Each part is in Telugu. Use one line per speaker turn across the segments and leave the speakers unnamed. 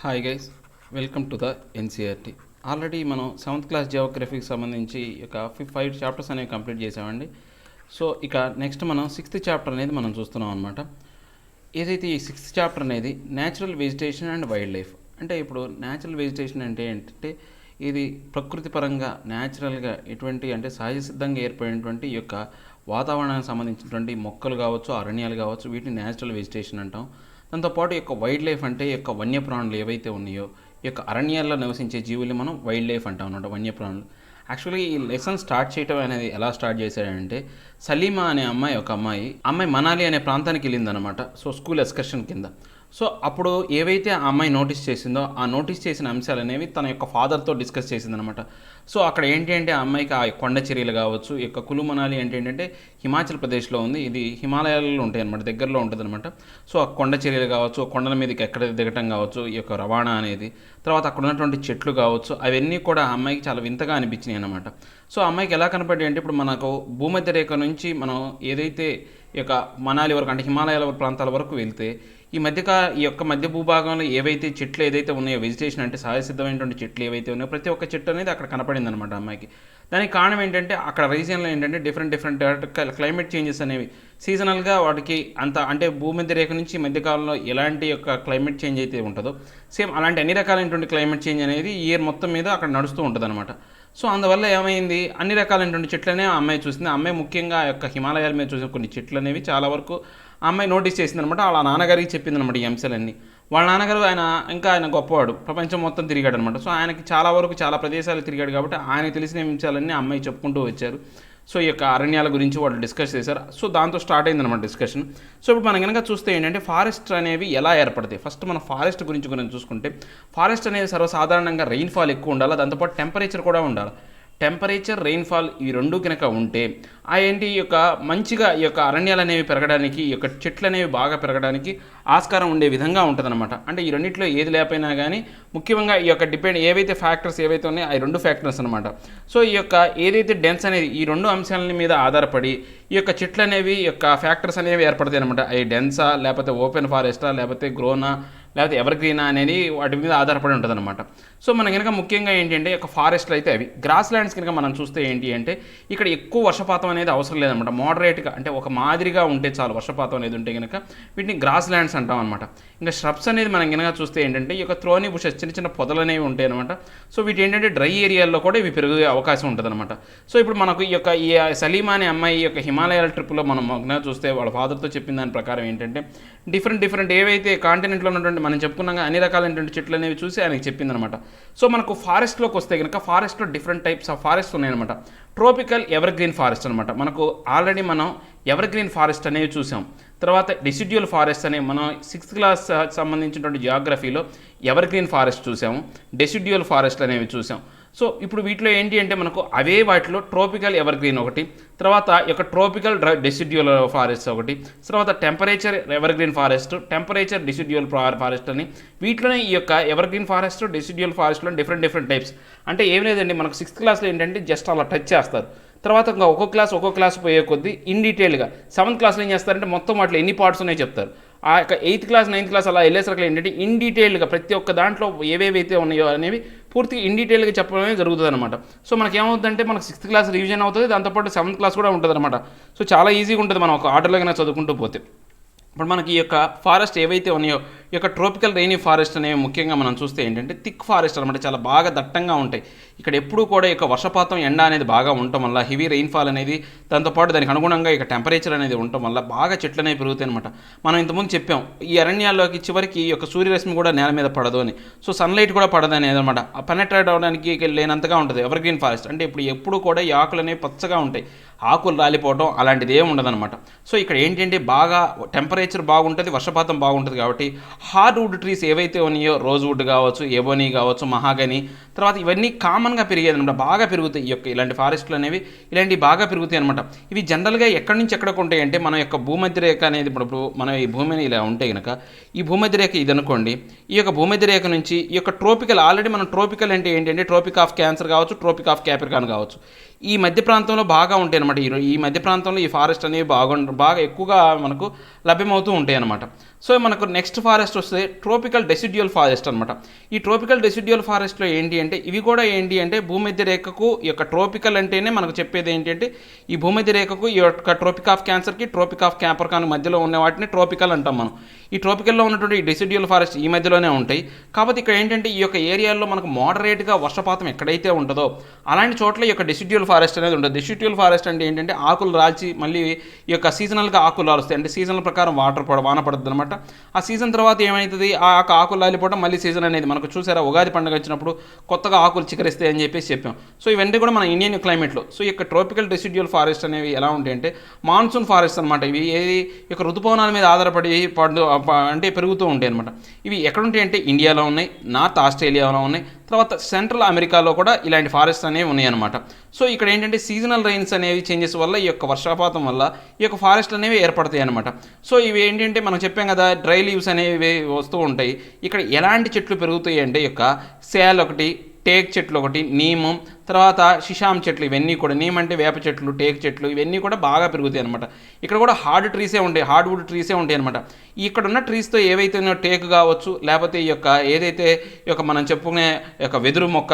Hi guys, welcome to the NCERT. Already మనం 7th క్లాస్ జియోగ్రఫీకి సంబంధించి ఒక 5 చాప్టర్స్ అనేవి కంప్లీట్ చేసామండి. సో ఇక నెక్స్ట్ మనం 6th చాప్టర్ అనేది మనం చూస్తున్నాం అనమాట. ఏదైతే ఈ 6th చాప్టర్ అనేది natural vegetation and wild life. అంటే ఇప్పుడు న్యాచురల్ వెజిటేషన్ అంటే ఏంటంటే ఇది ప్రకృతి పరంగా న్యాచురల్గా ఎటువంటి అంటే సహజ సిద్ధంగా ఏర్పడినటువంటి ఈ యొక్క వాతావరణానికి సంబంధించినటువంటి మొక్కలు కావచ్చు, అరణ్యాలు కావచ్చు, వీటిని న్యాచురల్ వెజిటేషన్ అంటాం. దాంతోపాటు ఈ యొక్క వైల్డ్ లైఫ్ అంటే ఈ యొక్క వన్యప్రాణులు ఏవైతే ఉన్నాయో ఈ యొక్క అరణ్యాల్లో నివసించే జీవులు మనం వైల్డ్ లైఫ్ అంటాం అన్నమాట, వన్యప్రాణులు. యాక్చువల్లీ ఈ లెసన్ స్టార్ట్ చేయడం అనేది ఎలా స్టార్ట్ చేశాడంటే సలీమా అనే అమ్మాయి మనాలి అనే ప్రాంతానికి వెళ్ళిందనమాట. సో స్కూల్ ఎక్స్కర్షన్ కింద. సో అప్పుడు ఏవైతే ఆ అమ్మాయి నోటీస్ చేసిందో ఆ నోటీస్ చేసిన అంశాలు అనేవి తన యొక్క ఫాదర్తో డిస్కస్ చేసిందనమాట. సో అక్కడ ఏంటి అంటే ఆ అమ్మాయికి ఆ కొండ చర్యలు కావచ్చు, ఈ యొక్క కులు మనాలి ఏంటంటే హిమాచల్ ప్రదేశ్లో ఉంది, ఇది హిమాలయాలలో ఉంటాయి అనమాట, దగ్గరలో ఉంటుంది అనమాట. సో ఆ కొండ చర్యలు కావచ్చు, కొండల మీదకి ఎక్కడ దిగటం కావచ్చు, ఈ యొక్క రవాణా అనేది, తర్వాత అక్కడ ఉన్నటువంటి చెట్లు కావచ్చు, అవన్నీ కూడా ఆ అమ్మాయికి చాలా వింతగా అనిపించినాయి అనమాట. సో ఆ అమ్మాయికి ఎలా కనపడ్డాయి అంటే ఇప్పుడు మనకు భూమధ్య రేఖ నుంచి మనం ఏదైతే ఈ యొక్క మనాలి వరకు అంటే హిమాలయాల ప్రాంతాల వరకు వెళ్తే ఈ యొక్క మధ్య భూభాగంలో ఏవైతే చెట్లు ఏదైతే ఉన్నాయో వెజిటేషన్ అంటే సహజ సిద్ధమైనటువంటి చెట్లు ఏవైతే ఉన్నాయో ప్రతి ఒక్క చెట్టు అనేది అక్కడ కనపడింది అనమాట అమ్మాయికి. దానికి కారణం ఏంటంటే అక్కడ రీజియన్లో ఏంటంటే డిఫరెంట్ క్లైమేట్ చేంజెస్ అనేవి సీజనల్గా వాటికి అంత అంటే భూమధ్య రేఖ నుంచి మధ్యకాలంలో ఎలాంటి యొక్క క్లైమేట్ చేంజ్ అయితే ఉంటుందో సేమ్ అలాంటి అన్ని రకాలైనటువంటి క్లైమేట్ చేంజ్ అనేది ఇయర్ మొత్తం మీద అక్కడ నడుస్తూ ఉంటుంది అనమాట. సో అందువల్ల ఏమైంది, అన్ని రకాలైనటువంటి చెట్లనే ఆ అమ్మాయి చూసింది. ఆ అమ్మాయి ముఖ్యంగా ఆ యొక్క హిమాలయాల మీద చూసిన కొన్ని చెట్లు అనేవి చాలా వరకు ఆ అమ్మాయి నోటీస్ చేసిందనమాట. వాళ్ళ నాన్నగారికి చెప్పిందనమాట ఈ అంశాలన్నీ. వాళ్ళ నాన్నగారు ఆయన గొప్పవాడు, ప్రపంచం మొత్తం తిరిగాడు అనమాట. సో ఆయనకి చాలా వరకు చాలా ప్రదేశాలు తిరిగాడు కాబట్టి ఆయనకు తెలిసిన అంశాలన్నీ ఆ అమ్మాయి చెప్పుకుంటూ వచ్చారు. సో ఈ యొక్క అరణ్యాల గురించి వాళ్ళు డిస్కస్ చేశారు. సో దాంతో స్టార్ట్ అయిందనమాట డిస్కషన్. సో ఇప్పుడు మనం కనుక చూస్తే ఏంటంటే ఫారెస్ట్ అనేవి ఎలా ఏర్పడతాయి. ఫస్ట్ మనం ఫారెస్ట్ గురించి చూసుకుంటే ఫారెస్ట్ అనేది సర్వసాధారణంగా రెయిన్ఫాల్ ఎక్కువ ఉండాలి, దాంతోపాటు టెంపరేచర్ కూడా ఉండాలి. టెంపరేచర్, రెయిన్ఫాల్ ఈ రెండు కనుక ఉంటే ఈ యొక్క మంచిగా ఈ యొక్క అరణ్యాలు అనేవి పెరగడానికి, ఈ యొక్క చెట్లు అనేవి బాగా పెరగడానికి ఆస్కారం ఉండే విధంగా ఉంటుందన్నమాట. అంటే ఈ రెండింటిలో ఏది లేకపోయినా కానీ ముఖ్యంగా ఈ యొక్క ఏవైతే ఫ్యాక్టర్స్ ఏవైతే ఉన్నాయో ఆ రెండు ఫ్యాక్టర్స్ అనమాట. సో ఈ యొక్క ఏదైతే డెన్స్ అనేది ఈ రెండు అంశాల మీద ఆధారపడి ఈ యొక్క చెట్లు అనేవి ఈ యొక్క ఫ్యాక్టర్స్ అనేవి ఏర్పడతాయి అనమాట. అవి డెన్సా, లేకపోతే ఓపెన్ ఫారెస్టా, లేకపోతే గ్రోనా, లేకపోతే ఎవర్ గ్రీనా అనేది వాటి మీద ఆధారపడి ఉంటుంది అనమాట. సో మనం కనుక ముఖ్యంగా ఏంటంటే ఒక ఫారెస్ట్లు అయితే అవి గ్రాస్ ల్యాండ్స్ కనుక మనం చూస్తే ఏంటి అంటే ఇక్కడ ఎక్కువ వర్షపాతం అనేది అవసరం లేదనమాట. మోడరేట్గా అంటే ఒక మాదిరిగా ఉంటే చాలు వర్షపాతం అనేది ఉంటే కనుక వీటిని గ్రాస్ ల్యాండ్స్ అంటాం అనమాట. ఇంకా ష్రబ్స్ అనేది మనం కనుక చూస్తే ఏంటంటే ఈ యొక్క త్రోని బుషెస్ చిన్న చిన్న పొదలు అనేవి ఉంటాయి అనమాట. సో వీటి ఏంటంటే డ్రై ఏరియాల్లో కూడా ఇవి పెరిగే అవకాశం ఉంటుంది అనమాట. సో ఇప్పుడు మనకు ఈ సలీమా అనే అమ్మాయి యొక్క హిమాలయాల ట్రిప్లో మనం చూస్తే వాళ్ళ ఫాదర్తో చెప్పిన దాని ప్రకారం ఏంటంటే డిఫరెంట్ ఏవైతే కాంటినెంట్లో ఉన్నటువంటి మనం చెప్పుకున్నాక అన్ని రకాలైనటువంటి చెట్లు అనేవి చూసి ఆయనకి చెప్పిందనమాట. సో మనకు ఫారెస్ట్లోకి వస్తే కనుక ఫారెస్ట్లో డిఫరెంట్ టైప్స్ ఆఫ్ ఫారెస్ట్ ఉన్నాయన్నమాట. ట్రోపికల్ ఎవర్ గ్రీన్ ఫారెస్ట్ అనమాట. మనకు ఆల్రెడీ మనం ఎవర్ గ్రీన్ ఫారెస్ట్ అనేవి చూసాం. తర్వాత డెసిడ్యువల్ ఫారెస్ట్ అనే మనం 6th క్లాస్ సంబంధించినటువంటి జియోగ్రఫీలో ఎవర్ గ్రీన్ ఫారెస్ట్ చూసాము, డెసిడ్యువల్ ఫారెస్ట్ అనేవి చూసాం. సో ఇప్పుడు వీటిలో ఏంటి అంటే మనకు వాటిలో ట్రోపికల్ ఎవర్ గ్రీన్ ఒకటి, తర్వాత ఈ యొక్క ట్రోపికల్ డెసిడ్యువల్ ఫారెస్ట్ ఒకటి, తర్వాత temperature evergreen forest, temperature deciduous forest అని వీటిలోనే ఈ యొక్క ఎవర్ గ్రీన్ ఫారెస్ట్, డెసిడ్యువల్ ఫారెస్ట్లో డిఫరెంట్ టైప్స్. అంటే ఏం లేదండి, మనకు 6th క్లాస్లో ఏంటంటే జస్ట్ అలా టచ్ చేస్తారు. తర్వాత ఇంకా ఒక్కో క్లాస్ పోయే కొద్దీ ఇన్ డీటెయిల్గా 7th క్లాస్లో ఏం చేస్తారంటే మొత్తం వాటిలో ఎన్ని పార్ట్స్ ఉన్నాయో చెప్తారు. ఆ యొక్క 8th క్లాస్ 9th క్లాస్ అలా వెళ్ళేసరికి ఏంటంటే ఇన్ డీటెయిల్గా ప్రతి ఒక్క దాంట్లో ఏవేవైతే ఉన్నాయో అనేవి పూర్తిగా ఇన్ డీటెయిల్గా చెప్పడమే జరుగుతుంది అనమాట. సో మనకి ఏమవుతుందంటే మనకు 6th క్లాస్ రివిజన్ అవుతుంది, దాంతోపాటు 7th క్లాస్ కూడా ఉంటుంది అనమాట. సో చాలా ఈజీగా ఉంటుంది మనం ఒక ఆర్డర్లో కన్నా చదువుకుంటూ పోతే. ఇప్పుడు మనకి ఈ యొక్క ఫారెస్ట్ ఏవైతే ఉన్నాయో ఈ యొక్క ట్రోపికల్ రెయినీ ఫారెస్ట్ అనేవి ముఖ్యంగా మనం చూస్తే ఏంటంటే థిక్ ఫారెస్ట్ అనమాట, చాలా బాగా దట్టంగా ఉంటాయి. ఇక్కడ ఎప్పుడూ కూడా ఈ యొక్క వర్షపాతం ఎండ అనేది బాగా ఉండటం వల్ల హెవీ రెయిన్ఫాల్ అనేది, దాంతోపాటు దానికి అనుగుణంగా ఇక టెంపరేచర్ అనేది ఉండటం వల్ల బాగా చెట్లు అనేవి పెరుగుతాయి అనమాట. మనం ఇంతకుముందు చెప్పాం ఈ అరణ్యాల్లోకి చివరికి ఈ యొక్క సూర్యరశ్మి కూడా నేల మీద పడదు అని. సో సన్లైట్ కూడా పడదు అనేది అనమాట. పెనట్రేట్ అవడానికి లేనంతగా ఉంటుంది ఎవర్ గ్రీన్ ఫారెస్ట్. అంటే ఎప్పుడు కూడా ఈ ఆకులు అనేవి పచ్చగా ఉంటాయి, ఆకులు రాలిపోవడం అలాంటిది ఏమి ఉండదన్నమాట. సో ఇక్కడ ఏంటంటే బాగా టెంపరేచర్ బాగుంటుంది, వర్షపాతం బాగుంటుంది కాబట్టి హార్డ్ వుడ్ ట్రీస్ ఏవైతే ఉన్నాయో రోజ్ వుడ్ కావచ్చు, ఎబోనీ కావచ్చు, మహాగని, తర్వాత ఇవన్నీ కామన్గా పెరిగేది అనమాట, బాగా పెరుగుతాయి. ఈ యొక్క ఇలాంటి ఫారెస్ట్లు అనేవి ఇలాంటివి బాగా పెరుగుతాయి అనమాట. ఇవి జనరల్గా ఎక్కడి నుంచి ఎక్కడికి ఉంటాయి అంటే మన యొక్క భూమధ్య రేఖ అనేది ఇప్పుడు మన ఈ భూమిని ఇలా ఉంటే కనుక ఈ భూమధ్య రేఖ ఇది అనుకోండి, ఈ యొక్క భూమధ్య రేఖ నుంచి ఈ యొక్క ట్రోపికల్ ఆల్రెడీ మనం ట్రోపికల్ అంటే ఏంటంటే ట్రోపిక్ ఆఫ్ క్యాన్సర్ కావచ్చు, ట్రోపిక్ ఆఫ్ క్యాప్రికాన్ కావచ్చు, ఈ మధ్య ప్రాంతంలో బాగా ఉంటాయి అనమాట. ఈ మధ్య ప్రాంతంలో ఈ ఫారెస్ట్ అనేవి బాగా ఎక్కువగా మనకు లభ్యమవుతూ ఉంటాయి అనమాట. సో మనకు నెక్స్ట్ ఫారెస్ట్ వస్తే ట్రోపికల్ డెసిడ్యువల్ ఫారెస్ట్ అనమాట. ఈ ట్రోపికల్ డెసిడ్యువల్ ఫారెస్ట్లో ఏంటి అంటే ఇవి కూడా ఏంటి అంటే భూమధ్య రేఖకు ఈ యొక్క ట్రోపికల్ అంటేనే మనకు చెప్పేది ఏంటి అంటే ఈ భూమధ్య రేఖకు ఈ యొక్క ట్రోపిక్ ఆఫ్ క్యాన్సర్కి ట్రోపిక్ ఆఫ్ క్యాపర్కాన్ మధ్యలో ఉన్న వాటిని ట్రోపికల్ అంటాం మనం. ఈ ట్రోపికల్లో ఉన్నటువంటి ఈ డెసిడ్యువల్ ఫారెస్ట్ ఈ మధ్యలోనే ఉంటాయి. కాబట్టి ఇక్కడ ఏంటంటే ఈ యొక్క ఏరియాల్లో మనకు మోడరేట్గా వర్షపాతం ఎక్కడైతే ఉంటుందో అలాంటి చోట్ల ఈ యొక్క డెసిడ్యువల్ ఫారెస్ట్ అనేది ఉంటుంది. డెసిడ్యువల్ ఫారెస్ట్ అంటే ఏంటంటే ఆకులు రాల్చి మళ్ళీ ఈ యొక్క సీజనల్గా ఆకులు రాలుస్తాయి. అంటే సీజనల్ ప్రకారం వాన పడుతుంది అనమాట. ఆ సీజన్ తర్వాత ఏమవుతుంది, ఆ ఆకులు రాలిపోవడం మళ్ళీ సీజన్ అనేది మనకు చూసారా ఉగాది పండుగ వచ్చినప్పుడు కొత్తగా ఆకులు చికరిస్తాయి అని చెప్పేసి చెప్పాం. సో ఇవన్నీ కూడా మన ఇండియన్ క్లైమేట్లో. సో ఈ యొక్క ట్రోపికల్ డెసిడ్యువల్ ఫారెస్ట్ అనేవి ఎలా ఉంటాయంటే మాన్సూన్ ఫారెస్ట్ అనమాట. ఇవి ఏది యొక్క ఋతుపవనాల మీద ఆధారపడి అంటే పెరుగుతూ ఉంటాయి అనమాట. ఇవి ఎక్కడుంటాయి అంటే ఇండియాలో ఉన్నాయి, నార్త్ ఆస్ట్రేలియాలో ఉన్నాయి, తర్వాత సెంట్రల్ అమెరికాలో కూడా ఇలాంటి ఫారెస్ట్ అనేవి ఉన్నాయన్నమాట. సో ఇక్కడ ఏంటంటే సీజనల్ రైన్స్ అనేవి చేంజెస్ వల్ల ఈ యొక్క వర్షపాతం వల్ల ఈ యొక్క ఫారెస్ట్లు అనేవి ఏర్పడతాయి అనమాట. సో ఇవి ఏంటంటే మనం చెప్పాం కదా డ్రై లీవ్స్ అనేవి వస్తూ ఉంటాయి. ఇక్కడ ఎలాంటి చెట్లు పెరుగుతాయి అంటే ఈ యొక్క సేల్ ఒకటి, టేక్ చెట్లు ఒకటి, నీము, తర్వాత షిషాం చెట్లు, ఇవన్నీ కూడా నీమ్ అంటే వేప చెట్లు, టేక్ చెట్లు ఇవన్నీ కూడా బాగా పెరుగుతాయి అనమాట. ఇక్కడ కూడా హార్డ్ ట్రీసే ఉంటాయి, హార్డ్ వుడ్ ట్రీసే ఉంటాయి అనమాట. ఇక్కడ ఉన్న ట్రీస్తో ఏవైతే టేక్ కావచ్చు లేకపోతే ఈ యొక్క ఏదైతే ఈ యొక్క మనం చెప్పుకునే యొక్క వెదురు మొక్క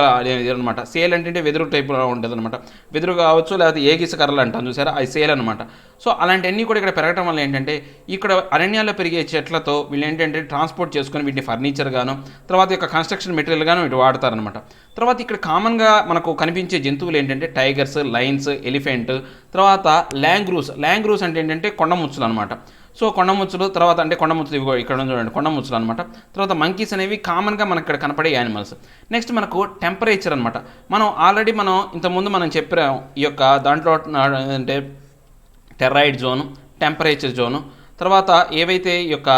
అనమాట. సేల్ అంటే వెదురు టైప్లో ఉంటుంది అనమాట. వెదురు కావచ్చు లేకపోతే ఏగిస కర్రలు అంటాం చూసారా, అది సేల్ అనమాట. సో అలాంటివన్నీ కూడా ఇక్కడ పెరగడం వల్ల ఏంటంటే ఇక్కడ అరణ్యాల్లో పెరిగే చెట్లతో వీళ్ళు ఏంటంటే ట్రాన్స్పోర్ట్ చేసుకొని వీటిని ఫర్నిచర్ గాను తర్వాత యొక్క కన్స్ట్రక్షన్ మెటీరియల్ గాను వీటి వాడతారనమాట. తర్వాత ఇక్కడ కామన్గా మనకు కనిపించే జంతువులు ఏంటంటే టైగర్స్, లయన్స్, ఎలిఫెంట్, తర్వాత ల్యాంగ్రూస్ అంటే ఏంటంటే కొండముచ్చులు అనమాట. సో కొండముచ్చులు తర్వాత అంటే కొండముచ్చులు ఇవి ఇక్కడ చూడండి కొండముచ్చులు అనమాట. తర్వాత మంకీస్ అనేవి కామన్గా మనకి ఇక్కడ కనపడే యానిమల్స్. నెక్స్ట్ మనకు టెంపరేచర్ అనమాట. ఆల్రెడీ ఇంతకుముందు మనం చెప్పాం ఈ యొక్క దాంట్లో అంటే టెర్రాయిడ్ జోను, టెంపరేచర్ జోను, తర్వాత ఏవైతే ఈ యొక్క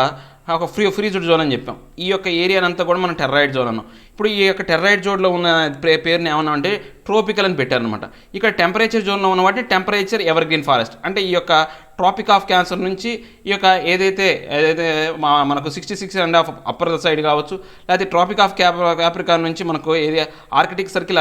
ఒక ఫ్రీజ్డ్ జోన్ అని చెప్పాం. ఈ యొక్క ఏరియానంతా కూడా మనం టెర్రాయిడ్ జోన్ అన్నాం. ఇప్పుడు ఈ యొక్క టెర్రాయిడ్ జోన్లో ఉన్న పేరుని ఏమన్నా అంటే ట్రోపికల్ అని పెట్టారనమాట. ఇక్కడ టెంపరేచర్ జోన్లో ఉన్న వాటిని టెంపరేచర్ ఎవర్గ్రీన్ ఫారెస్ట్ అంటే ఈ యొక్క ట్రాపిక్ ఆఫ్ క్యాన్సర్ నుంచి ఈ యొక్క ఏదైతే మనకు 66.5 అప్పర్ సైడ్ కావచ్చు లేకపోతే ట్రాపిక్ ఆఫ్ క్యాప్రికాన్ నుంచి మనకు ఏది ఆర్కిటిక్ సర్కిల్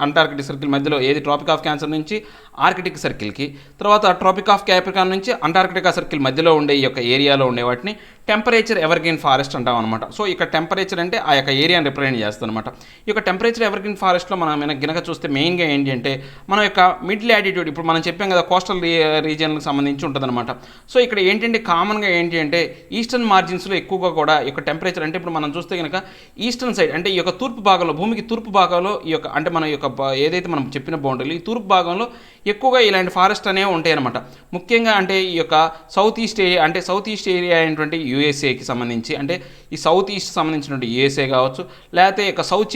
అంటార్కిటిక్ సర్కిల్ మధ్యలో ఏది ట్రాపిక్ ఆఫ్ క్యాన్సర్ నుంచి ఆర్కిటిక్ సర్కిల్కి, తర్వాత ట్రాపిక్ ఆఫ్ క్యాప్రికాన్ నుంచి అంటార్కిటికా సర్కిల్ మధ్యలో ఉండే ఈ యొక్క ఏరియాలో ఉండే వాటిని టెంపరేచర్ ఎవర్గ్రీన్ ఫారెస్ట్ అంటాం అనమాట. సో ఇక్కడ టెంపరేచర్ అంటే ఆ యొక్క ఏరియాని రిప్రజెంట్ చేస్తుంది అనమాట. ఈ యొక్క టెంపరేచర్ ఎవర్గ్రీన్ ఫారెస్ట్లో మనం గినక చూస్తే మెయిన్గా ఏంటి అంటే మన యొక్క మిడ్ లాటిట్యూడ్, ఇప్పుడు మనం చెప్పాం కదా కోస్టల్ రీజియన్కి సంబంధించి ఉంటుందన్నమాట. సో ఇక్కడ ఏంటంటే కామన్గా ఏంటి అంటే ఈస్టర్న్ మార్జిన్స్లో ఎక్కువగా కూడా ఈ యొక్క టెంపరేచర్ అంటే ఇప్పుడు మనం చూస్తే కనుక ఈస్టర్న్ సైడ్ అంటే ఈ యొక్క తూర్పు భాగంలో భూమికి తూర్పు భాగంలో ఈ యొక్క అంటే మన యొక్క ఏదైతే మనం చెప్పిన బౌండరీలు ఈ తూర్పు భాగంలో ఎక్కువగా ఇలాంటి ఫారెస్ట్ అనేవి ఉంటాయి అనమాట. ముఖ్యంగా అంటే ఈ యొక్క సౌత్ ఈస్ట్ ఏరియా అయినటువంటి యూఎస్ఏకి సంబంధించి అంటే ఈ సౌత్ ఈస్ట్ సంబంధించినటువంటి యూఎస్ఏ కావచ్చు లేకపోతే ఇక సౌత్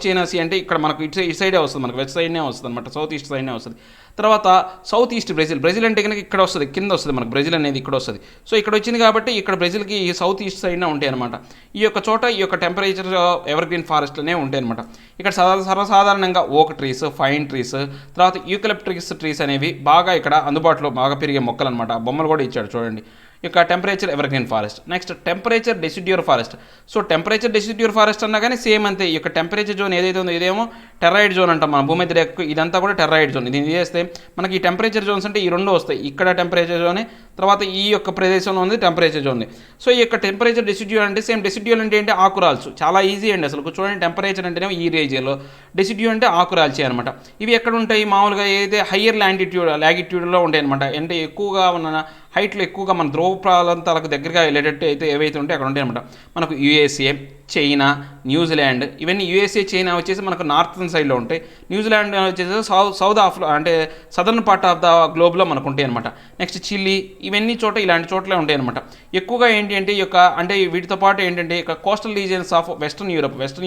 చైనా సీ అంటే ఇక్కడ మనకు ఇటు సైడే వస్తుంది, మనకు వెస్ట్ సైడ్నే వస్తుంది అనమాట, సౌత్ ఈస్ట్ సైడ్నే వస్తుంది. తర్వాత సౌత్ ఈస్ట్ బ్రెజిల్ అంటే కనుక ఇక్కడ వస్తుంది, కింద వస్తుంది మనకు బ్రెజిల్ అనేది ఇక్కడ వస్తుంది. సో ఇక్కడ వచ్చింది కాబట్టి ఇక్కడ బ్రెజిల్కి సౌత్ ఈస్ట్ సైడ్నే ఉంటాయి అనమాట. ఈ యొక్క చోట ఈ యొక్క టెంపరేచర్ ఎవర్గ్రీన్ ఫారెస్ట్లోనే ఉంటాయి అనమాట. ఇక్కడ సర్వసాధారణంగా ఓక్ ట్రీస్, ఫైన్ ట్రీస్, తర్వాత యూకలిప్టస్ ట్రీస్ అనేవి బాగా ఇక్కడ అందుబాటులో బాగా పెరిగే మొక్కలు అనమాట. బొమ్మలు కూడా ఇచ్చాడు చూడండి. ఇక temperature evergreen forest. Next temperature deciduous forest. So temperature deciduous forest అన్నా కానీ సేమ్ అంతే. ఈ యొక్క టెంపరేచర్ జోన్ ఏదైతే ఉందో ఇదేమో టెర్రాయిడ్ జోన్ అంటాం మన భూమధ్య రేఖకు, ఇదంతా కూడా టెర్రాయిడ్ జోన్. ఇది చేస్తే మనకి ఈ టెంపరేచర్ జోన్స్ అంటే ఈ రెండు వస్తాయి. ఇక్కడ టెంపరేచర్ జోనే, తర్వాత ఈ యొక్క ప్రదేశంలో ఉంది టెంపరేచర్ జోన్. సో ఈ యొక్క టెంపరేచర్ డెసిడ్యూల్ అంటే సేమ్ డెసిడ్యూల్ అంటే ఏంటి ఆకురాల్చు, చాలా ఈజీ అండి అసలు. చూడండి టెంపరేచర్ అంటేనే ఈ రేంజ్లో, డెసిడ్యూల్ అంటే ఆకురాల్చి అనమాట. ఇవి ఎక్కడ ఉంటాయి మామూలుగా ఏదైతే హయ్యర్ లాగిట్యూడ్లో ఉంటాయి అనమాట. అంటే ఎక్కువగా ఉన్న హైట్లో ఎక్కువగా మన ధ్రువ ప్రాంతాలకు దగ్గరగా వెళ్ళేటట్టు అయితే ఏవైతే ఉంటే అక్కడ ఉంటాయి అనమాట. మనకు యూఎస్ఏ, చైనా, న్యూజిలాండ్, ఇవన్నీ యూఎస్ఏ చైనా వచ్చేసి మనకు నార్థన్ సైడ్లో ఉంటాయి. న్యూజిలాండ్ వచ్చేసి సౌత్ అంటే సదర్న్ పార్ట్ ఆఫ్ ద గ్లోబ్లో మనకు ఉంటాయి అనమాట. నెక్స్ట్ చిల్లీ, ఇవన్నీ ఇలాంటి చోట్లే ఉంటాయి అనమాట. ఎక్కువగా ఏంటి అంటే ఈ యొక్క అంటే వీటితో పాటు ఏంటంటే ఇక కోస్టల్ రీజియన్స్ ఆఫ్ వెస్టర్న్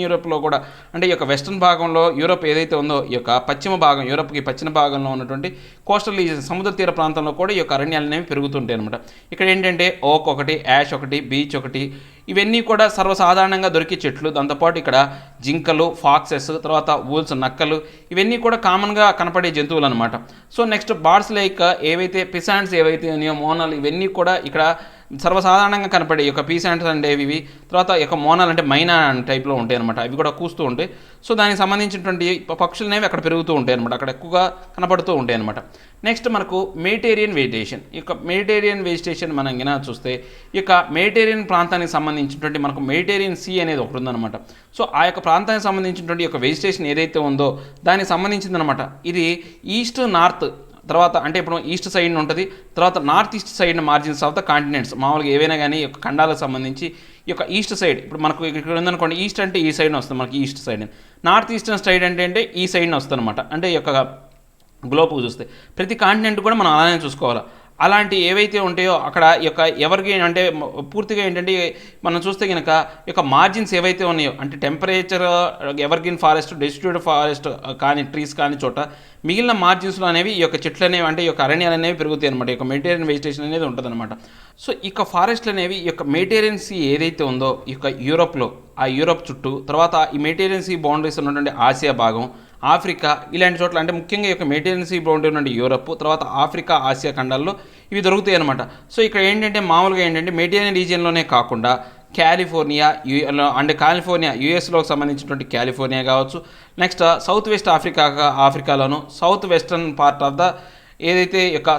యూరోప్లో కూడా అంటే ఈ యొక్క వెస్టర్న్ భాగంలో యూరోప్ ఏదైతే ఉందో ఈ యొక్క పశ్చిమ భాగం యూరోప్కి పశ్చిమ భాగంలో ఉన్నటువంటి కోస్టల్ రీజియన్స్ సముద్ర తీర ప్రాంతంలో కూడా ఈ యొక్క అరణ్యాలు అనేవి పెరుగుతుంటాయి అనమాట. ఇక్కడ ఏంటంటే ఓక్ ఒకటి, యాష్ ఒకటి, బీచ్ ఒకటి, ఇవన్నీ కూడా సర్వసాధారణంగా దొరికే చెట్లు. దాంతోపాటు ఇక్కడ జింకలు, ఫాక్సెస్, తర్వాత వూల్స్, నక్కలు, ఇవన్నీ కూడా కామన్గా కనపడే జంతువులు అనమాట. సో నెక్స్ట్ బర్డ్స్ లైక్ ఏవైతే పిసాండ్స్ ఏవైతే ఉన్నాయో, మోనల్, ఇవన్నీ కూడా ఇక్కడ సర్వసాధారణంగా కనపడే ఈ యొక్క పీశాంట్స్ అనేవి ఇవి, తర్వాత ఈ యొక్క మోనాల్ అంటే మైనా టైప్లో ఉంటాయి అనమాట, అవి కూడా కూస్తూ ఉంటాయి. సో దానికి సంబంధించినటువంటి పక్షులు అనేవి అక్కడ పెరుగుతూ ఉంటాయి అనమాట, అక్కడ ఎక్కువగా కనపడుతూ ఉంటాయి అనమాట. నెక్స్ట్ మనకు మెడిటేరియన్ వెజిటేషన్. ఈ యొక్క మెడిటేరియన్ వెజిటేషన్ మనం గినా చూస్తే ఈ యొక్క మెడిటేరియన్ ప్రాంతానికి సంబంధించినటువంటి మనకు మెడిటేరియన్ సీ అనేది ఒకటి ఉందన్నమాట. సో ఆ యొక్క ప్రాంతానికి సంబంధించినటువంటి యొక్క వెజిటేషన్ ఏదైతే ఉందో దానికి సంబంధించిందనమాట. ఇది ఈస్ట్ నార్త్ తర్వాత అంటే ఇప్పుడు ఈస్ట్ సైడ్ ఉంటుంది, తర్వాత north east side margins of the continents. మామూలుగా ఏవైనా కానీ ఈ యొక్క ఖండాలకు సంబంధించి ఈ యొక్క ఈస్ట్ సైడ్ ఇప్పుడు మనకు ఇక్కడ ఉందనుకోండి, ఈస్ట్ అంటే ఈ సైడ్ని వస్తుంది మనకి east side, north eastern side అంటే ఈ సైడ్ని వస్తుంది అనమాట. అంటే ఈ యొక్క గ్లోబ్ చూస్తే ప్రతి కాంటినెంట్ కూడా మనం అలానే చూసుకోవాలి. అలాంటి ఏవైతే ఉంటాయో అక్కడ ఈ యొక్క ఎవరికి అంటే పూర్తిగా ఏంటంటే మనం చూస్తే కనుక ఈ యొక్క మార్జిన్స్ ఏవైతే ఉన్నాయో అంటే టెంపరేచర్ ఎవర్గ్రీన్ ఫారెస్ట్, డెసిడ్యూడ్ ఫారెస్ట్ కానీ ట్రీస్ కానీ చోట మిగిలిన మార్జిన్స్లో అనేవి ఈ యొక్క చెట్లు అనేవి అంటే ఈ యొక్క అరణ్యాలు అనేవి పెరుగుతాయి అనమాట. ఈ యొక్క మెడిటేరియన్ వెజిటేషన్ అనేది ఉంటుంది అనమాట. సో ఈ యొక్క ఫారెస్ట్లు అనేవి ఈ యొక్క మెడిటేరియన్ సీ ఏదైతే ఉందో ఈ యొక్క యూరోప్లో ఆ యూరోప్ చుట్టూ, తర్వాత ఈ మెడిటేరియన్ సీ బౌండరీస్ ఉన్నటువంటి ఆసియా భాగం, ఆఫ్రికా ఇలాంటి చోట్ల అంటే ముఖ్యంగా ఈ యొక్క మెడిటేరియన్ సీ బౌండరీ నుండి యూరప్, తర్వాత ఆఫ్రికా, ఆసియా ఖండాల్లో ఇవి దొరుకుతాయి అనమాట. సో ఇక్కడ ఏంటంటే మామూలుగా ఏంటంటే మెడిటేరియన్ రీజియన్లోనే కాకుండా కాలిఫోర్నియా అంటే కాలిఫోర్నియా యూఎస్లోకి సంబంధించినటువంటి కాలిఫోర్నియా కావచ్చు, నెక్స్ట్ సౌత్ వెస్ట్ ఆఫ్రికాలోను, south western part of the ఏదైతే ఈ యొక్క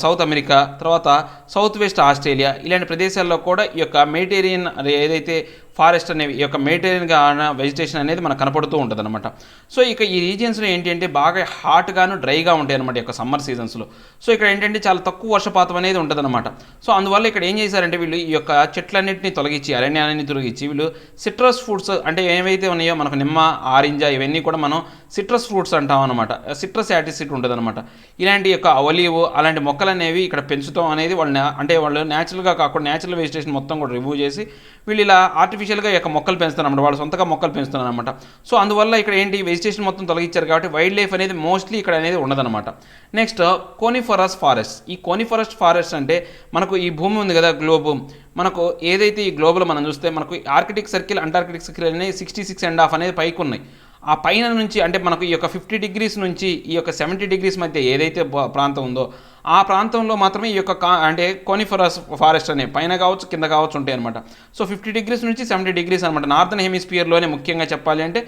సౌత్ అమెరికా, తర్వాత సౌత్ వెస్ట్ ఆస్ట్రేలియా ఇలాంటి ప్రదేశాల్లో కూడా ఈ యొక్క మెడిటేరియన్ ఏదైతే ఫారెస్ట్ అనేవి ఈ యొక్క మెడిటేరియన్గా వెజిటేషన్ అనేది మనకు కనపడుతూ ఉంటుంది అనమాట. సో ఇక ఈ రీజియన్స్లో ఏంటి అంటే బాగా హాట్గాను డ్రైగా ఉంటాయి అనమాట ఈ యొక్క సమ్మర్ సీజన్స్లో. సో ఇక్కడ ఏంటంటే చాలా తక్కువ వర్షపాతం అనేది ఉంటుంది అనమాట. సో అందువల్ల ఇక్కడ ఏం చేశారంటే వీళ్ళు ఈ యొక్క చెట్లన్నింటినీ తొలగించి అరణ్యాన్ని తొలగించి వీళ్ళు సిట్రస్ ఫ్రూట్స్ అంటే ఏవైతే ఉన్నాయో మనకు నిమ్మ, ఆరెంజ ఇవన్నీ కూడా మనం సిట్రస్ ఫ్రూట్స్ అంటాం అనమాట. సిట్రస్ యాటిసిడ్ ఉంటుంది అనమాట. ఇలాంటి యొక్క ఒలివ్ అలాంటి మొక్కలు అనేవి ఇక్కడ పెంచుతాం అనేది వాళ్ళు న్యాచురల్గా కాకుండా న్యాచురల్ వెజిటేషన్ మొత్తం కూడా రిమూవ్ చేసి వీళ్ళు ఇలా ఆర్టిఫిషియల్గా ఈ యొక్క మొక్కలు పెంచుతారన్నమాట, వాళ్ళు సొంతగా మొక్కలు పెంచుతున్నారు అనమాట. సో అందువల్ల ఇక్కడ ఏంటి వెజిటేషన్ మొత్తం తొలగించారు కాబట్టి వైల్డ్ లైఫ్ అనేది మోస్ట్లీ ఇక్కడ అనేది ఉండదన్నమాట. Next coniferous forest. ఈ కోనిఫరస్ ఫారెస్ట్ అంటే మనకు ఈ భూమి ఉంది కదా గ్లోబ్, మనకు ఏదైతే ఈ గ్లోబులో మనం చూస్తే మనకు ఆర్కిటిక్ సర్కిల్, అంటార్కిటిక్ సర్కిల్ అనేది 66.5 అనేది పైకి ఉన్నాయి. ఆ పైన నుంచి అంటే మనకు ఈ యొక్క 50 డిగ్రీస్ నుంచి ఈ యొక్క 70 డిగ్రీస్ మధ్య ఏదైతే ప్రాంతం ఉందో ఆ ప్రాంతంలో మాత్రమే ఈ యొక్క అంటే కోనిఫరస్ ఫారెస్ట్ అనే పైన కావచ్చు కింద కావచ్చు ఉంటాయి అనమాట. సో 50 డిగ్రీస్ నుంచి 70 డిగ్రీస్ అనమాట. నార్థన్ హెమిస్ఫియర్లోనే ముఖ్యంగా చెప్పాలి అంటే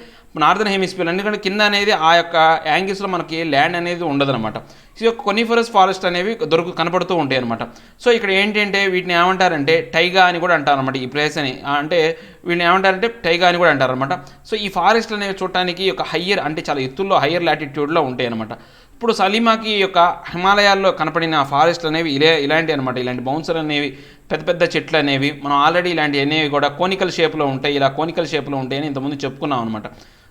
నార్థన్ హెమిస్ఫియర్, ఎందుకంటే కింద అనేది ఆ యొక్క యాంగిల్స్లో మనకి ల్యాండ్ అనేది ఉండదన్నమాట. ఈ యొక్క కోనిఫరస్ ఫారెస్ట్ అనేవి కనపడుతూ ఉంటాయి అనమాట. సో ఇక్కడ ఏంటంటే వీటిని ఏమంటారంటే టైగా అని కూడా అంటారు అనమాట. ఈ ప్లేస్ అని అంటే వీళ్ళని ఏమంటారంటే టైగా అని కూడా అంటారు అనమాట. సో ఈ ఫారెస్ట్లు అనేవి చూడటానికి ఒక హయ్యర్ అంటే చాలా ఎత్తుల్లో హయ్యర్ లాటిట్యూడ్లో ఉంటాయి అనమాట. ఇప్పుడు సలీమాకి యొక్క హిమాలయాల్లో కనపడిన ఫారెస్ట్లు అనేవి ఇలాంటి అనమాట. ఇలాంటి బౌన్సర్ అనేవి పెద్ద పెద్ద చెట్లు అనేవి మనం ఆల్రెడీ ఇలాంటి అనేవి కూడా కోనికల్ షేప్లో ఉంటాయి, ఇలా కోనికల్ షేప్లో ఉంటాయని ఇంతకుముందు చెప్పుకున్నాం అనమాట.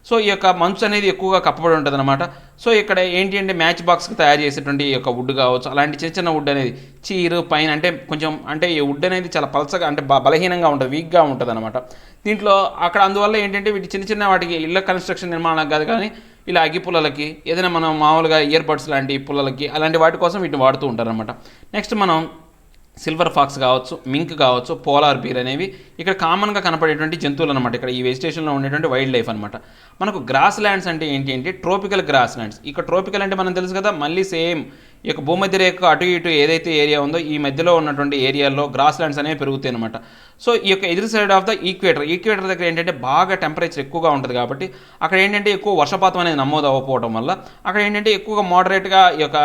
సో ఈ యొక్క మంచు అనేది ఎక్కువగా కప్పబడి ఉంటుంది అనమాట. సో ఇక్కడ ఏంటి అంటే మ్యాచ్ బాక్స్కి తయారు చేసేటువంటి ఈ యొక్క వుడ్ కావచ్చు, అలాంటి చిన్న చిన్న వుడ్ అనేది చీరు పైన అంటే కొంచెం అంటే ఈ వుడ్ అనేది చాలా పలసగా అంటే బలహీనంగా ఉంటుంది, వీక్గా ఉంటుంది అనమాట. దీంట్లో అక్కడ అందువల్ల ఏంటంటే వీటి చిన్న చిన్న వాటికి ఇళ్ళ కన్స్ట్రక్షన్ నిర్మాణాలకు కాదు కానీ ఇలా అగ్గి పుల్లలకి ఏదైనా మనం మామూలుగా ఇయర్ బడ్స్ లాంటి పుల్లలకి అలాంటి వాటి కోసం వీటిని వాడుతూ ఉంటారనమాట. నెక్స్ట్ మనం సిల్వర్ ఫాక్స్ కావచ్చు, మింక్ కావచ్చు, పోలార్ బీర్ అనేవి ఇక్కడ కామన్గా కనపడేటువంటి జంతువులు అనమాట. ఇక్కడ ఈ వెజిటేషన్లో ఉండేటువంటి వైల్డ్ లైఫ్ అనమాట. మనకు గ్రాస్ ల్యాండ్స్ అంటే ఏంటి అంటే ట్రోపికల్ గ్రాస్ ల్యాండ్స్. ఇక్కడ ట్రోపికల్ అంటే మనం తెలుసు కదా, మళ్ళీ సేమ్ ఈ యొక్క భూమధ్య రేఖ అటు ఇటు ఏదైతే ఏరియా ఉందో ఈ మధ్యలో ఉన్నటువంటి ఏరియాలో గ్రాస్ ల్యాండ్స్ అనేవి పెరుగుతాయి అనమాట. సో ఈ యొక్క ఎదురు సైడ్ ఆఫ్ ద ఈక్వేటర్ దగ్గర ఏంటంటే బాగా టెంపరేచర్ ఎక్కువగా ఉంటుంది కాబట్టి అక్కడ ఏంటంటే ఎక్కువ వర్షపాతం అనేది నమోదు అవ్వకపోవడం వల్ల అక్కడ ఏంటంటే ఎక్కువగా మోడరేట్గా ఈ యొక్క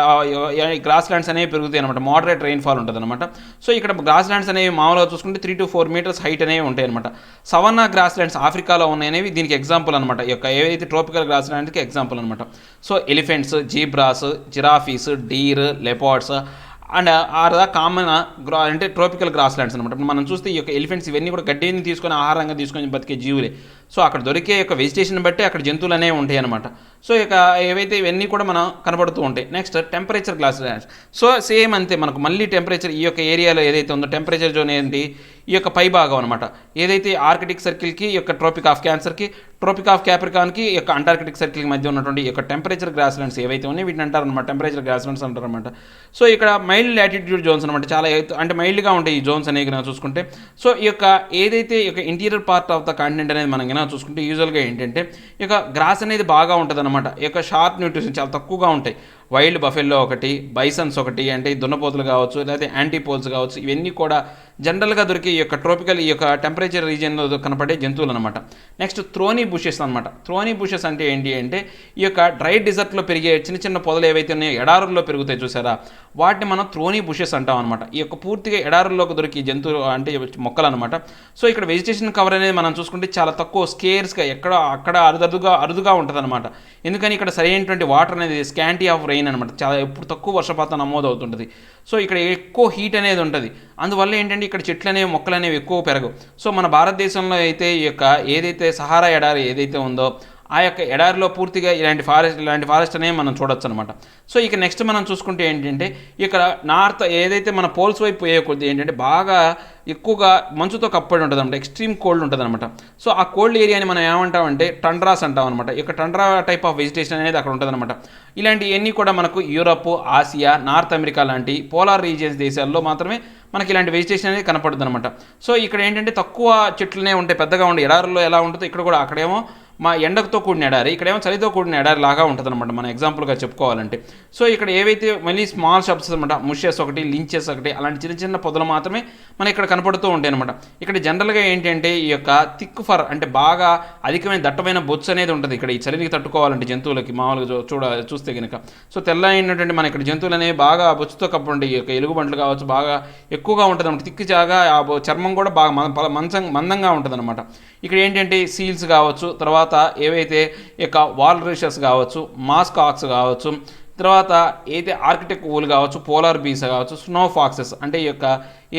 గ్రాస్ ల్యాండ్స్ అనేవి పెరుగుతాయి అనమాట. మోడరేట్ రెయిన్ఫాల్ ఉంటుంది అనమాట. సో ఇక్కడ గ్రాస్ ల్యాండ్స్ అనేవి మామూలుగా చూసుకుంటే 3 to 4 మీటర్స్ హైట్ అనేవి ఉంటాయి అనమాట. సవన్నా గ్రాస్ ల్యాండ్స్ ఆఫ్రికాలో ఉన్నాయనేవి దీనికి ఎగ్జాంపుల్ అనమాట. ఈ యొక్క ఏదైతే ట్రోపికల్ గ్రాస్ ల్యాండ్కి ఎగ్జాంపుల్ అనమాట. So elephants, zebras, giraffes, deer, leopards and are the common అంటే ట్రోపికల్ గ్రాస్ ల్యాండ్స్ అనమాట. మనం చూస్తే ఈ యొక్క ఎలిఫెంట్స్ ఇవన్నీ కూడా గడ్డిని తీసుకొని ఆహారంగా తీసుకొని బతికే జీవులే. సో అక్కడ దొరికే యొక్క వెజిటేషన్ బట్టి అక్కడ జంతువులు అనేవి ఉంటాయి అనమాట. సో ఇక ఏవైతే ఇవన్నీ కూడా మనం కనబడుతూ ఉంటాయి. Next temperature glass lands. So same అంతే మనకు మళ్ళీ టెంపరేచర్ ఈ యొక్క ఏరియాలో ఏదైతే ఉందో టెంపరేచర్ జోన్ ఏంటి ఈ యొక్క పై భాగం అనమాట. ఏదైతే ఆర్కిటిక్ సర్కిల్కి ఈ యొక్క ట్రోపిక్ ఆఫ్ క్యాన్సర్కి, ట్రోపిక్ ఆఫ్ క్యాప్రికాన్కి ఈ యొక్క అంటార్కిటిక్ సర్కిల్కి మధ్య ఉన్నటువంటి ఈ యొక్క టెంపరేచర్ గ్రాస్ ల్యాండ్స్ ఏవైతే ఉన్నాయో వీటిని అంటారనమాట, టెంపరేచర్ గ్రాస్ ల్యాండ్స్ అంటారనమాట. సో ఇక్కడ మైల్డ్ లాటిట్యూడ్ జోన్స్ అనమాట. చాలా అంటే మైల్డ్గా ఉంటాయి ఈ జోన్స్ అనేవి మనం చూసుకుంటే. సో ఈ యొక్క ఏదైతే ఈ యొక్క interior part of the continent అనేది మనం చూసుకుంటే యూజువల్గా ఏంటంటే ఈ యొక్క గ్రాస్ అనేది బాగా ఉంటుంది అనమాట. ఈ యొక్క షార్ప్ న్యూట్రిషన్ చాలా తక్కువగా ఉంటాయి. వైల్డ్ బఫెల్లో ఒకటి, బైసన్స్ ఒకటి, అంటే ఈ దున్నపోతులు కావచ్చు, లేకపోతే యాంటీపోల్స్ కావచ్చు, ఇవన్నీ కూడా జనరల్గా దొరికే ఈ యొక్క ట్రోపికల్ ఈ యొక్క టెంపరేచర్ రీజియన్లో కనపడే జంతువులు అనమాట. నెక్స్ట్ థ్రోనీ బుషెస్ అనమాట. థ్రోనీ బుషెస్ అంటే ఏంటి అంటే ఈ యొక్క డ్రై డిజర్ట్లో పెరిగే చిన్న చిన్న పొదలు ఏవైతే ఉన్నాయో ఎడారుల్లో పెరుగుతాయి చూసారా, వాటిని మనం థ్రోనీ బుషెస్ అంటాం అనమాట. ఈ యొక్క పూర్తిగా ఎడారుల్లోకి దొరికి జంతువులు అంటే మొక్కలు అనమాట. సో ఇక్కడ వెజిటేషన్ కవర్ అనేది మనం చూసుకుంటే చాలా తక్కువ, స్కేర్స్గా ఎక్కడ అక్కడ అరుదుగా ఉంటుంది అనమాట. ఎందుకని ఇక్కడ సరైనటువంటి వాటర్ అనేది స్కాంటీ ఆఫ్ రెయిన్ అనమాట, చాలా ఎప్పుడు తక్కువ వర్షపాతం నమోదు అవుతుంటుంది. సో ఇక్కడ ఎక్కువ హీట్ అనేది ఉంటుంది. అందువల్ల ఏంటంటే ఇక్కడ చెట్లు అనేవి మొక్కలు అనేవి ఎక్కువ పెరగవు. సో మన భారతదేశంలో అయితే ఈ యొక్క ఏదైతే సహారా ఎడారి ఏదైతే ఉందో ఆ యొక్క ఎడారిలో పూర్తిగా ఇలాంటి ఫారెస్ట్ అనేవి మనం చూడొచ్చు అనమాట. సో ఇక నెక్స్ట్ మనం చూసుకుంటే ఏంటంటే ఇక్కడ నార్త్ ఏదైతే మన పోల్స్ వైపు పోయే కొద్ది ఏంటంటే బాగా ఎక్కువగా మంచుతో కప్పడి ఉంటుంది అనమాట, ఎక్స్ట్రీమ్ కోల్డ్ ఉంటుంది అనమాట. సో ఆ కోల్డ్ ఏరియాని మనం ఏమంటామంటే టండ్రాస్ అంటాం అనమాట. ఇక టండ్రా టైప్ ఆఫ్ వెజిటేషన్ అనేది అక్కడ ఉంటుంది అనమాట. ఇలాంటివన్నీ కూడా మనకు యూరప్, ఆసియా, నార్త్ అమెరికా లాంటి పోలార్ రీజియన్స్ దేశాల్లో మాత్రమే మనకి ఇలాంటి వెజిటేషన్ అనేది కనపడుతుంది అనమాట. సో ఇక్కడ ఏంటంటే తక్కువ చెట్లనే ఉంటాయి, పెద్దగా ఉండే ఎడారుల్లో ఎలా ఉంటుందో ఇక్కడ కూడా అక్కడేమో మా ఎండతో కూడిన ఎడారి, ఇక్కడేమో చలితో కూడిన ఎడారి లాగా ఉంటుంది అనమాట మన ఎగ్జాంపుల్గా చెప్పుకోవాలంటే. సో ఇక్కడ ఏవైతే మళ్ళీ స్మాల్ షాప్స్ అనమాట, ముషెస్ ఒకటి, లించెస్ ఒకటి, అలాంటి చిన్న చిన్న పొదలు మాత్రమే మన ఇక్కడ కనపడుతూ ఉంటాయి అనమాట. ఇక్కడ జనరల్గా ఏంటంటే ఈ యొక్క థిక్ ఫర్ అంటే బాగా అధికమైన దట్టమైన బొచ్చు అనేది ఉంటుంది ఇక్కడ ఈ చలికి తట్టుకోవాలంటే జంతువులకి మామూలుగా చూస్తే కనుక. సో తెల్ల అయినటువంటి మన ఇక్కడ జంతువులు అనేవి బాగా బొచ్చుతో కప్పండి, ఈ యొక్క ఎలుగుబంట్లు కావచ్చు బాగా ఎక్కువగా ఉంటుంది అనమాట. తిక్కు జాగా ఆ చర్మం కూడా బాగా మందంగా ఉంటుంది అనమాట. ఇక్కడ ఏంటంటే సీల్స్ కావచ్చు, తర్వాత ఏవైతే ఇక వాల్రషెస్ కావచ్చు, మాస్కాక్స్ కావచ్చు, తర్వాత ఏదైతే ఆర్కిటిక్ ఊల్ కావచ్చు, పోలార్ బీస్ కావచ్చు, స్నో ఫాక్సెస్ అంటే ఈ యొక్క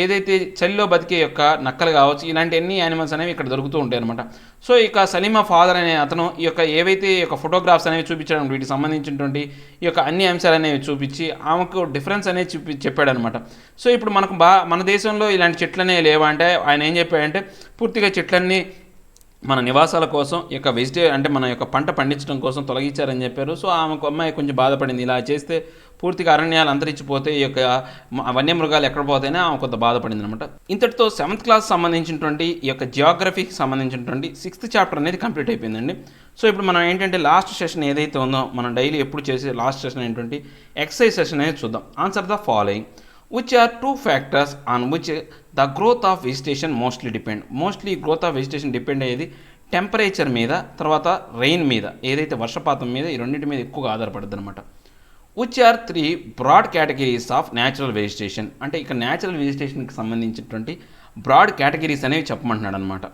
ఏదైతే చలిలో బతికే యొక్క నక్కలు కావచ్చు, ఇలాంటి అన్ని యానిమల్స్ అనేవి ఇక్కడ దొరుకుతూ ఉంటాయి అనమాట. సో ఇక సలీమా ఫాదర్ అనే అతను ఈ యొక్క ఏవైతే ఈ యొక్క ఫోటోగ్రాఫ్స్ అనేవి చూపించడం, వీటికి సంబంధించినటువంటి ఈ యొక్క అన్ని అంశాలు అనేవి చూపించి ఆమెకు డిఫరెన్స్ అనేది చెప్పాడనమాట. సో ఇప్పుడు మనకు మన దేశంలో ఇలాంటి చెట్లనే లేవా అంటే ఆయన ఏం చెప్పాడంటే పూర్తిగా చెట్లన్నీ మన నివాసాల కోసం ఈ యొక్క అంటే మన యొక్క పంట పండించడం కోసం తొలగించారని చెప్పారు. సో అమ్మాయి కొంచెం బాధపడింది, ఇలా చేస్తే పూర్తిగా అరణ్యాలు అంతరించిపోతే ఈ యొక్క వన్యమృగాలు ఎక్కడ పోతేనే ఆమె కొంత బాధపడింది అనమాట. ఇంతటితో 7th క్లాస్ సంబంధించినటువంటి ఈ యొక్క జియోగ్రఫీకి సంబంధించినటువంటి 6th చాప్టర్ అనేది కంప్లీట్ అయిపోయిందండి. సో ఇప్పుడు మనం ఏంటంటే లాస్ట్ సెషన్ ఏదైతే ఉందో మనం డైలీ ఎప్పుడు చేసే లాస్ట్ సెషన్ ఏంటంటే ఎక్సర్సైజ్ సెషన్ అనేది చూద్దాం. Answer the following. which are two factors on which the growth of vegetation mostly depend. Mostly growth of vegetation depend అయ్యేది టెంపరేచర్ మీద, తర్వాత రెయిన్ మీద, ఏదైతే వర్షపాతం మీద, ఈ రెండింటి మీద ఎక్కువగా ఆధారపడుతుంది అనమాట. which are 3 broad categories of natural vegetation. అంటే ఇక న్యాచురల్ వెజిటేషన్కి సంబంధించినటువంటి బ్రాడ్ కేటగిరీస్ అనేవి చెప్పమంటున్నాడు అనమాట.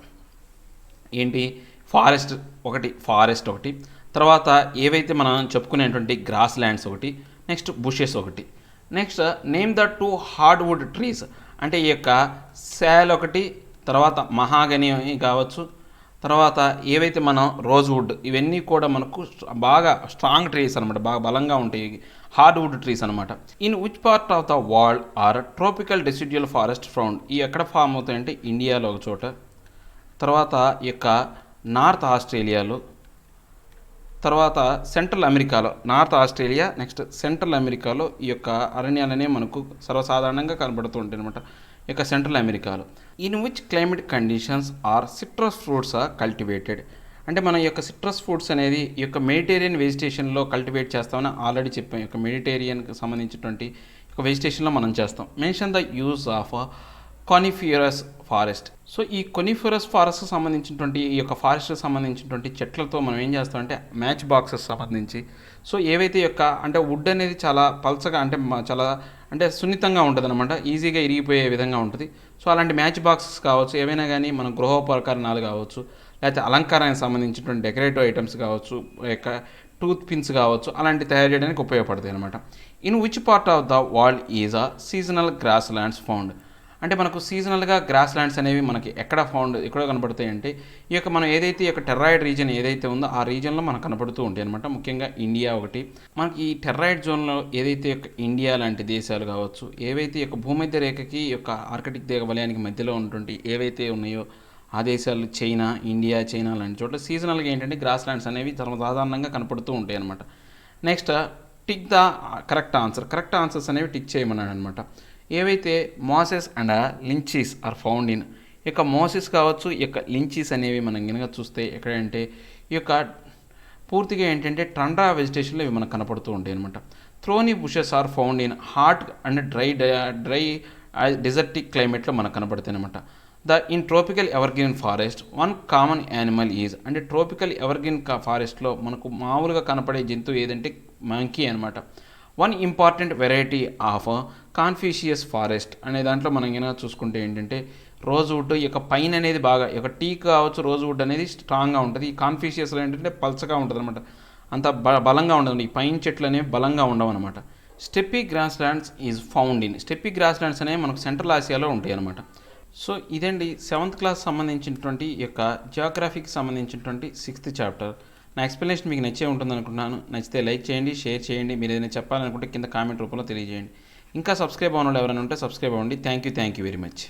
ఏంటి? ఫారెస్ట్ ఒకటి, తర్వాత ఏవైతే మనం చెప్పుకునేటువంటి గ్రాస్ ల్యాండ్స్ ఒకటి, నెక్స్ట్ బుషెస్ ఒకటి, next name the 2 hardwood trees అంటే ఈ యొక్క శాల్ ఒకటి, తర్వాత మహాగని కావచ్చు, తర్వాత ఏవైతే మనం రోజ్వుడ్, ఇవన్నీ కూడా మనకు బాగా స్ట్రాంగ్ ట్రీస్ అనమాట, బాగా బలంగా ఉంటాయి హార్డ్వుడ్ ట్రీస్ అనమాట. In which part of the world are tropical deciduous forest found. ఈ ఎక్కడ ఫామ్ అవుతాయంటే ఇండియాలో ఒక చోట, తర్వాత ఈ యొక్క నార్త్ ఆస్ట్రేలియాలో, తర్వాత సెంట్రల్ అమెరికాలో, నార్త్ ఆస్ట్రేలియా నెక్స్ట్ సెంట్రల్ అమెరికాలో ఈ యొక్క అరణ్యాలనే మనకు సర్వసాధారణంగా కనబడుతూ ఉంటాయి అనమాట ఈ యొక్క సెంట్రల్ అమెరికాలో. In which climate conditions are citrus fruits are cultivated. అంటే మన యొక్క సిట్రస్ ఫ్రూట్స్ అనేది ఈ యొక్క మెడిటేరియన్ వెజిటేషన్లో కల్టివేట్ చేస్తామని ఆల్రెడీ చెప్పాం. ఈ యొక్క మెడిటేరియన్కి సంబంధించినటువంటి ఒక వెజిటేషన్లో మనం చేస్తాం. Mention the use of coniferous forest. So ఈ కొనిఫరస్ ఫారెస్ట్కి సంబంధించినటువంటి ఈ యొక్క ఫారెస్ట్కి సంబంధించినటువంటి చెట్లతో మనం ఏం చేస్తామంటే మ్యాచ్ బాక్సెస్ సంబంధించి, సో ఏవైతే యొక్క అంటే వుడ్ అనేది చాలా పల్చగా అంటే చాలా అంటే సున్నితంగా ఉంటుంది అనమాట, ఈజీగా ఇరిగిపోయే విధంగా ఉంటుంది. సో అలాంటి మ్యాచ్ బాక్సెస్ కావచ్చు, ఏవైనా కానీ మన గృహోపకరణాలు కావచ్చు, లేకపోతే అలంకారానికి సంబంధించినటువంటి డెకరేటివ్ ఐటమ్స్ కావచ్చు, యొక్క టూత్ పిన్స్ కావచ్చు, అలాంటి తయారు చేయడానికి ఉపయోగపడతాయి అనమాట. In which part of the world is a seasonal grass lands found. అంటే మనకు సీజనల్గా గ్రాస్ ల్యాండ్స్ అనేవి మనకి ఎక్కడ కనపడతాయి అంటే ఈ యొక్క మనం ఏదైతే ఈ యొక్క టెర్రాయిడ్ రీజన్ ఏదైతే ఉందో ఆ రీజన్లో మనకు కనపడుతూ ఉంటాయి అనమాట. ముఖ్యంగా ఇండియా ఒకటి, మనకి ఈ టెర్రాయిడ్ జోన్లో ఏదైతే యొక్క ఇండియా లాంటి దేశాలు కావచ్చు, ఏవైతే యొక్క భూమధ్య రేఖకి యొక్క ఆర్కిటిక్ దేగ వలయానికి మధ్యలో ఉన్నటువంటి ఏవైతే ఉన్నాయో ఆ దేశాలు చైనా లాంటి చోట్ల సీజనల్గా ఏంటంటే గ్రాస్ ల్యాండ్స్ అనేవి సర్వసాధారణంగా కనపడుతూ ఉంటాయి అనమాట. Next tick the correct answers అనేవి టిక్ చేయమన్నాడు అనమాట. ఏవైతే mosses and lichens are found in. ఈ యొక్క మోసెస్ కావచ్చు, ఈ యొక్క లించీస్ అనేవి మనం కనుక చూస్తే ఎక్కడంటే ఈ యొక్క పూర్తిగా ఏంటంటే టండ్రా వెజిటేషన్లో ఇవి మనకు కనపడుతూ ఉంటాయి అనమాట. Thorny bushes are found in hot and dry desertic క్లైమేట్లో మనకు కనపడతాయి అనమాట. In tropical evergreen forest one common animal is అంటే ట్రోపికల్ ఎవర్గ్రీన్ ఫారెస్ట్లో మనకు మామూలుగా కనపడే జంతువు ఏదంటే మంకీ అనమాట. One important variety of coniferous forest అనే దాంట్లో మనం ఏమైనా చూసుకుంటే ఏంటంటే రోజ్వుడ్ యొక్క పైన అనేది బాగా ఒక టీక్ కావచ్చు, రోజ్వుడ్ అనేది స్ట్రాంగ్గా ఉంటుంది. ఈ కాన్ఫ్యూషియస్లో ఏంటంటే పల్చగా ఉంటుంది అనమాట, అంత బలంగా ఉండదు. ఈ పైన చెట్లు అనేవి బలంగా ఉండవు అనమాట. Steppe grasslands is found in steppe grasslands అనేవి మనకు సెంట్రల్ ఆసియాలో ఉంటాయి అనమాట. సో ఇదండి 7th క్లాస్ సంబంధించినటువంటి యొక్క జియోగ్రఫీకి సంబంధించినటువంటి 6th చాప్టర్. నా ఎక్స్ప్లెనేషన్ మీకు నచ్చే ఉంటుంది అనుకుంటున్నాను. నచ్చితే లైక్ చేయండి, షేర్ చేయండి. మీరు ఏదైనా చెప్పాలనుకుంటే కింద కామెంట్ రూపంలో తెలియజేయండి. ఇంకా సబ్స్క్రైబ్ అవ్వని వాళ్ళు ఎవరైనా ఉంటే సబ్స్క్రైబ్ అవ్వండి. Thank you very much.